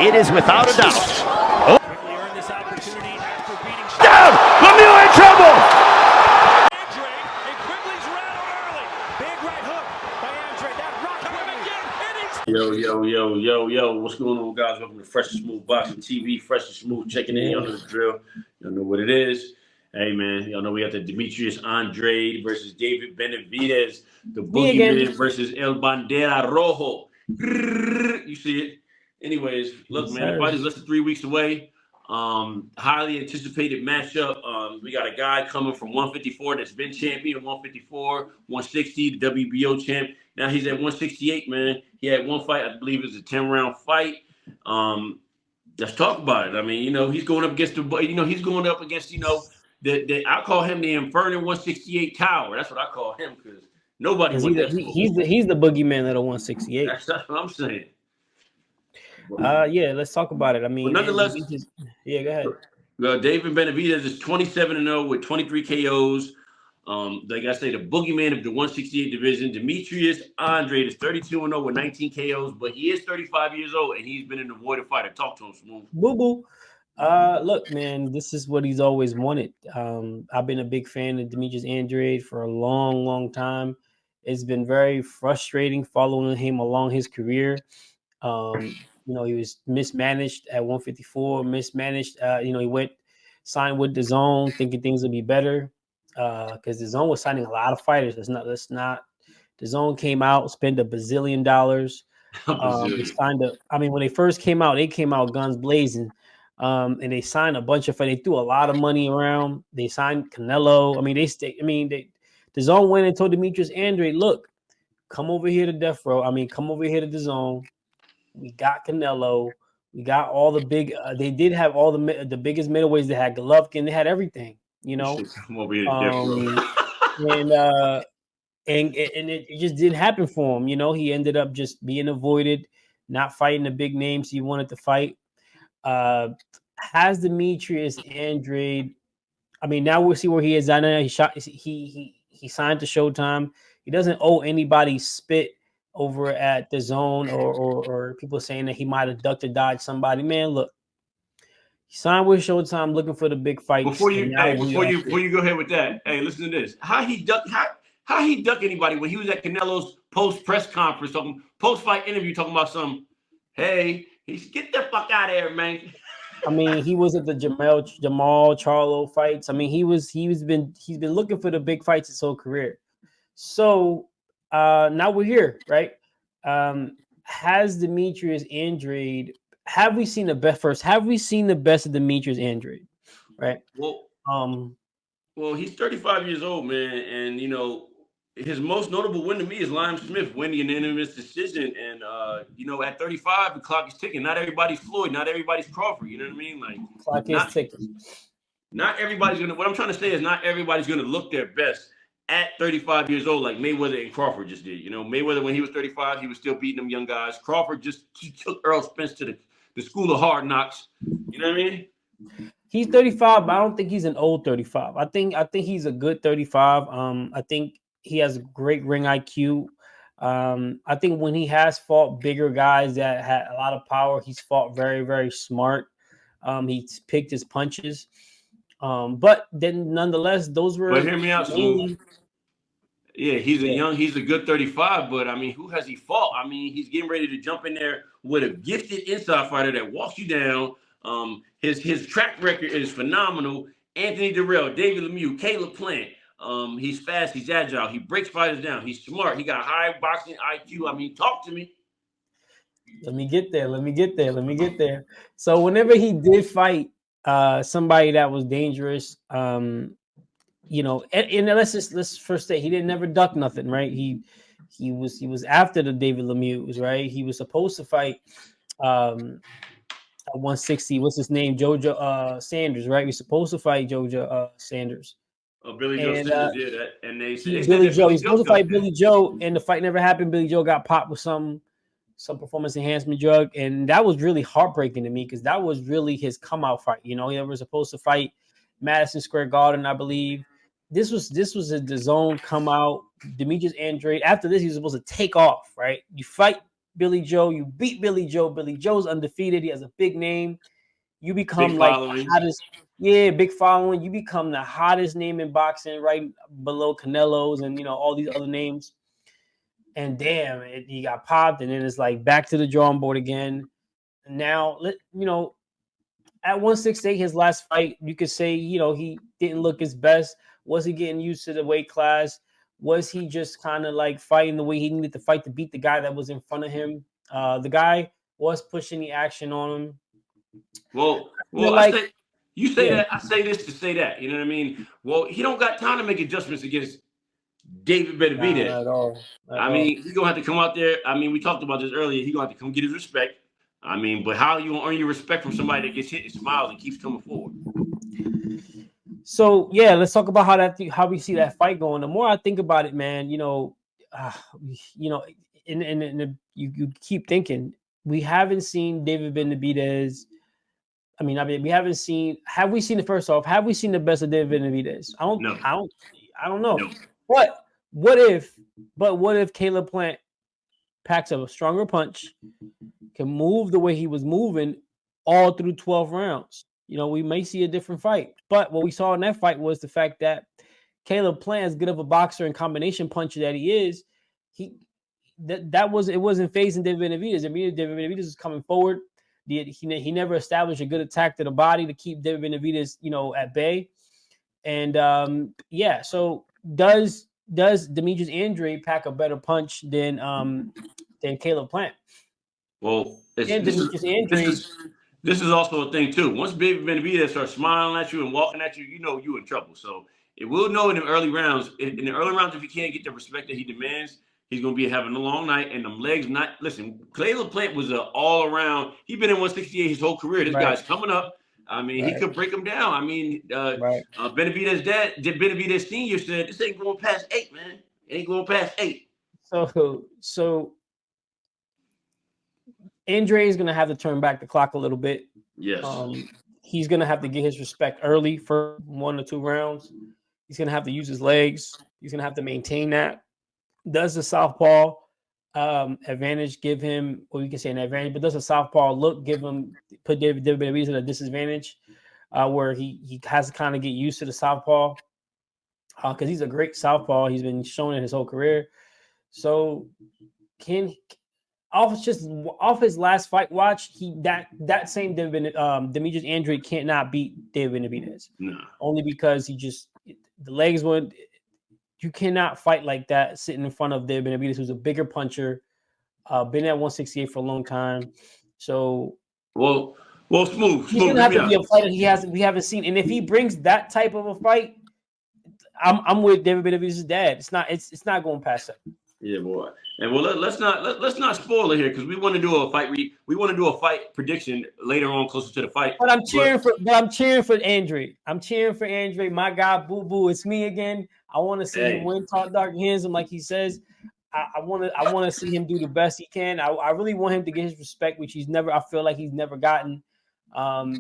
It is without a doubt. Oh. Quickly earned this opportunity after beating Down! Lemieux in trouble! Andrade, and Quigley's rattled early. Big right hook by Andrade. That rocked him again. Yo, what's going on, guys? Welcome to Fresh and Smooth Boxing TV. Fresh and Smooth checking in. Y'all know the drill. Y'all know what it is. Hey, man, y'all know we got the Demetrius Andrade versus David Benavidez. The Boogeyman versus El Bandera Rojo. You see it? Anyways, look, man, the fight is less than 3 weeks away. Highly anticipated matchup. We got a guy coming from 154 that's been champion, 154, 160, the WBO champ. Now he's at 168, man. He had one fight, I believe it was a 10-round fight. Let's talk about it. I mean, he's going up against I call him the Inferno 168 Tower. That's what I call him because nobody wants that. He's the boogeyman of the 168. That's what I'm saying. Yeah, let's talk about it. I mean, nonetheless, go ahead. David Benavidez is 27-0 with 23 KOs. Like I say, the boogeyman of the 168 division. Demetrius Andrade is 32-0 with 19 KOs, but he is 35 years old and he's been an avoided fighter. Talk to him, Smooth. Boo. Look, man, this is what he's always wanted. I've been a big fan of Demetrius Andrade for a long time. It's been very frustrating following him along his career. He was mismanaged at 154, he went signed with the Zone thinking things would be better because the Zone was signing a lot of fighters. The Zone came out, spent $1 bazillion. When they first came out, they came out guns blazing. And they signed a bunch of fighters. They threw a lot of money around. They signed Canelo. The Zone went and told Demetrius Andrade, look, come over here to Death Row. Come over here to the Zone. We got Canelo. We got all the big. They did have all the biggest middleweights. They had Golovkin. They had everything. Come over here to Death Row. and it just didn't happen for him. He ended up just being avoided, not fighting the big names he wanted to fight. Has Demetrius Andrade? Now we'll see where he is. I know he signed to Showtime. He doesn't owe anybody spit over at the Zone or people saying that he might have ducked or dodged somebody. Man, look, he signed with Showtime looking for the big fights. Before you go ahead with that, hey, listen to this. How he duck anybody when he was at Canelo's post press conference, post fight interview, talking about some. Hey, get the fuck out of here, man. He was at the Jamal Charlo fights. He's been looking for the big fights his whole career. So now we're here, right? Has Demetrius Andrade? Have we seen the best first? Have we seen the best of Demetrius Andrade? Right. Well, he's 35 years old, man, and his most notable win to me is Lime Smith winning the unanimous decision. And at 35, the clock is ticking. Not everybody's Floyd, not everybody's Crawford. You know what I mean? Like clock is ticking. Not everybody's gonna. What I'm trying to say is not everybody's gonna look their best at 35 years old, like Mayweather and Crawford just did. Mayweather, when he was 35, he was still beating them young guys. Crawford he took Earl Spence to the school of hard knocks. You know what I mean? He's 35, but I don't think he's an old 35. I think he's a good 35. I think he has great ring IQ. I think when he has fought bigger guys that had a lot of power, he's fought very, very smart. He's picked his punches. But then nonetheless, those were. But hear me out, Smooth. Yeah, he's a good 35, but who has he fought? He's getting ready to jump in there with a gifted inside fighter that walks you down. His track record is phenomenal. Anthony Durrell, David Lemieux, Caleb Plant. He's fast, he's agile, he breaks fighters down, he's smart, he got high boxing IQ. Talk to me. Let me get there. So whenever he did fight somebody that was dangerous, and let's first say he didn't never duck nothing, right? He was after the David Lemieux, right? He was supposed to fight at 160. What's his name? Jojo Sanders, right? He was supposed to fight Jojo Sanders. Billy Joe Sanders did that, and they said Billy Joe. He's supposed to fight Billy Joe, and the fight never happened. Billy Joe got popped with some performance enhancement drug, and that was really heartbreaking to me because that was really his come out fight. He was supposed to fight Madison Square Garden, I believe. This was the Zone come out. Demetrius Andrade. After this, he was supposed to take off. Right, you fight Billy Joe. You beat Billy Joe. Billy Joe's undefeated. He has a big name. You become Big like following. the hottest. Yeah, big following. You become the hottest name in boxing, right below Canelo's and all these other names. And damn, he got popped, and then it's like back to the drawing board again. Now, at 168, his last fight, you could say, he didn't look his best. Was he getting used to the weight class? Was he just kind of like fighting the way he needed to fight to beat the guy that was in front of him? The guy was pushing the action on him. Well, like, I say you say yeah. that. I say this to say that. You know what I mean? Well, he don't got time to make adjustments against David Benavidez. Not at all. I mean, he's gonna have to come out there. I mean, we talked about this earlier. He's gonna have to come get his respect. I mean, but how you gonna earn your respect from somebody that gets hit and smiles and keeps coming forward? So yeah, let's talk about how we see that fight going. The more I think about it, man, you keep thinking we haven't seen David Benavidez. I mean, we haven't seen. Have we seen the first off? Have we seen the best of David Benavidez? I don't know. No. But what if Caleb Plant packs up a stronger punch, can move the way he was moving all through 12 rounds? We may see a different fight. But what we saw in that fight was the fact that Caleb Plant, as good of a boxer and combination puncher that he is, it wasn't phasing David Benavidez. I mean, David Benavidez was coming forward. He never established a good attack to the body to keep David Benavidez, at bay. And so does Demetrius Andrade pack a better punch than Caleb Plant? Well, this is also a thing too. Once David Benavidez starts smiling at you and walking at you, you in trouble. So it will know in the early rounds. In the early rounds, if he can't get the respect that he demands, he's going to be having a long night. And them legs not listen. Caleb Plant was an all around. He's been in 168 his whole career. This guy's coming up. I mean, he could break him down. I mean, Benavidez' dad, Benavidez Senior, said this ain't going past 8, man. It ain't going past 8. So Andrade is going to have to turn back the clock a little bit. Yes. He's going to have to get his respect early for 1 or 2 rounds. He's going to have to use his legs. He's going to have to maintain that. Does the southpaw advantage give him, well, we can say an advantage, but does the southpaw put David Benavidez at a disadvantage where he has to kind of get used to the southpaw because he's a great southpaw. He's been showing it his whole career. So off his last fight watch, that same Demetrius Andrade cannot beat David Benavidez. No. Only because the legs went. You cannot fight like that sitting in front of David Benavidez, who's a bigger puncher, been at 168 for a long time. So well, smooth. He's gonna have to be a fighter we haven't seen. And if he brings that type of a fight, I'm with David Benavidez's dad. It's not going past that. Yeah, boy. And let's not spoil it here because we want to do a fight. We want to do a fight prediction later on, closer to the fight. But I'm cheering for Andrade. I'm cheering for Andrade. My guy, Boo Boo. It's me again. I want to see him win, talk dark handsome, like he says. I want to see him do the best he can. I really want him to get his respect, which I feel like he's never gotten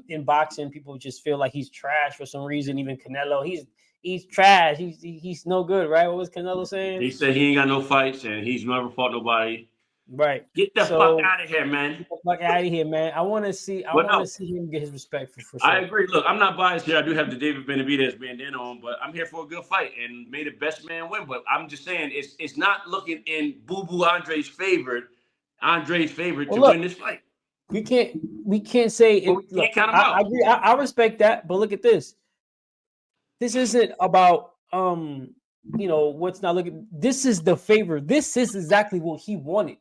in boxing. People just feel like he's trash for some reason. Even Canelo, he's trash. He's no good, right? What was Canelo saying? He said he ain't got no fights and he's never fought nobody. Right. Get the fuck out of here, man. Get the fuck out of here, man. I want to see him get his respect for sure. I agree. Look, I'm not biased here. I do have the David Benavidez bandana on, but I'm here for a good fight and may the best man win. But I'm just saying it's not looking in Boo Boo Andre's favor to win this fight. We can't say we can't count him out. I agree. I respect that, but look at this. This isn't about what's not looking. This is the favor. This is exactly what he wanted.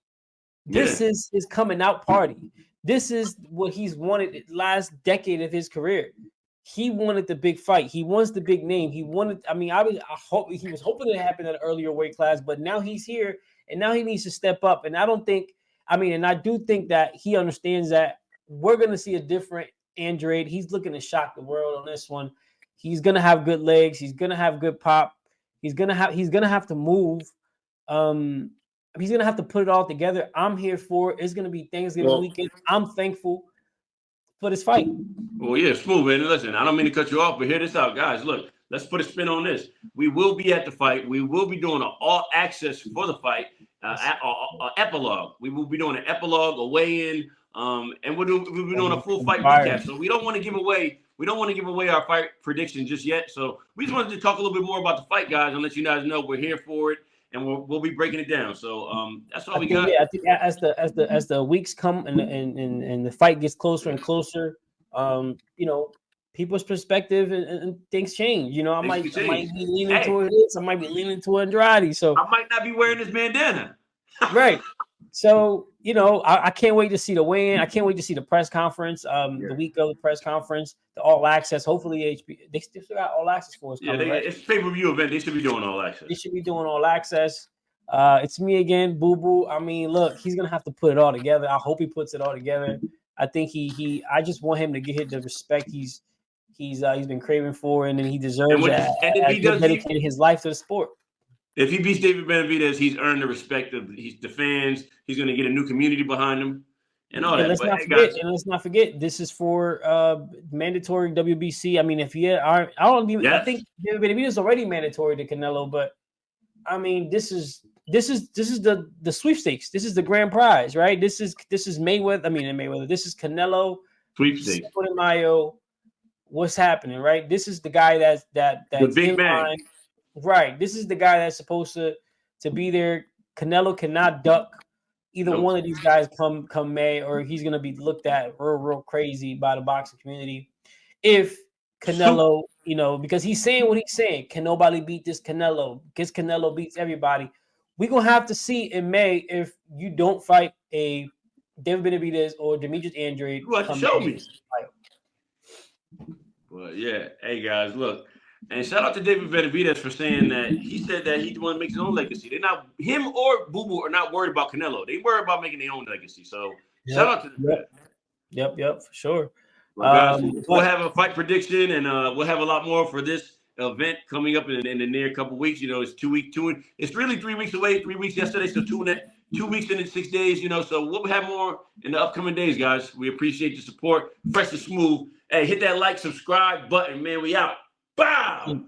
This is his coming out party. This is what he's wanted last decade of his career. He wanted the big fight. He wants the big name. He wanted. I mean, he was hoping it happened at an earlier weight class, but now he's here, and now he needs to step up. And I do think that he understands that we're going to see a different Andrade. He's looking to shock the world on this one. He's going to have good legs. He's going to have good pop. He's going to have to move. He's going to have to put it all together. I'm here for it. It's going to be Thanksgiving weekend. I'm thankful for this fight. Well, yeah, smooth, man. Listen, I don't mean to cut you off, but hear this out, guys. Look, let's put a spin on this. We will be at the fight. We will be doing an all access for the fight, epilogue. We will be doing an epilogue, a weigh-in, and we'll be doing a full fight recap. So we don't want to give away our fight prediction just yet. So we just wanted to talk a little bit more about the fight, guys, and let you guys know we're here for it, and we'll be breaking it down. So that's all we got. Yeah, I think as the weeks come and the fight gets closer and closer, you know, people's perspective and things change. You know, I might be leaning toward this. I might be leaning toward Andrade. So I might not be wearing this bandana. Right. So, you know, I can't wait to see the weigh-in. I can't wait to see the press conference. The week of the press conference, the all access. Hopefully, they still got all access for us. Coming, right? It's a pay-per-view event. They should be doing all access. They should be doing all access. It's me again, Boo Boo. I mean, look, he's gonna have to put it all together. I hope he puts it all together. I think I just want him to get the respect he's been craving for, and then he deserves that. And if he dedicated his life to the sport. If he beats David Benavidez, he's earned the respect of the fans. He's going to get a new community behind him and all that. Let's not forget, this is for mandatory WBC. I mean, I think David Benavidez is already mandatory to Canelo, but I mean, this is the sweepstakes. This is the grand prize, right? This is Mayweather. I mean, Mayweather. This is Canelo sweepstakes. Mayo. What's happening, right? This is the guy that's the big man. Right. This is the guy that's supposed to be there. Canelo cannot duck either one of these guys come May, or he's gonna be looked at real crazy by the boxing community. If Canelo, you know, because he's saying what he's saying, can nobody beat this Canelo? Because Canelo beats everybody. We're gonna have to see in May if you don't fight a David Benavidez or Demetrius Andrade. You have to show me. Well, yeah. Hey guys, look. And shout out to David Benavidez for saying that he said that he want to make his own legacy. They're not, him or Boo Boo are not worried about Canelo. They worry about making their own legacy. So shout out to them. Yep, for sure. Well, guys, we'll have a fight prediction, and we'll have a lot more for this event coming up in the near couple weeks. You know, it's 2 weeks, it's really 3 weeks away. 3 weeks yesterday, so 2 weeks in 6 days. You know, so we'll have more in the upcoming days, guys. We appreciate your support. Fresh and smooth. Hey, hit that like, subscribe button, man. We out. Bow!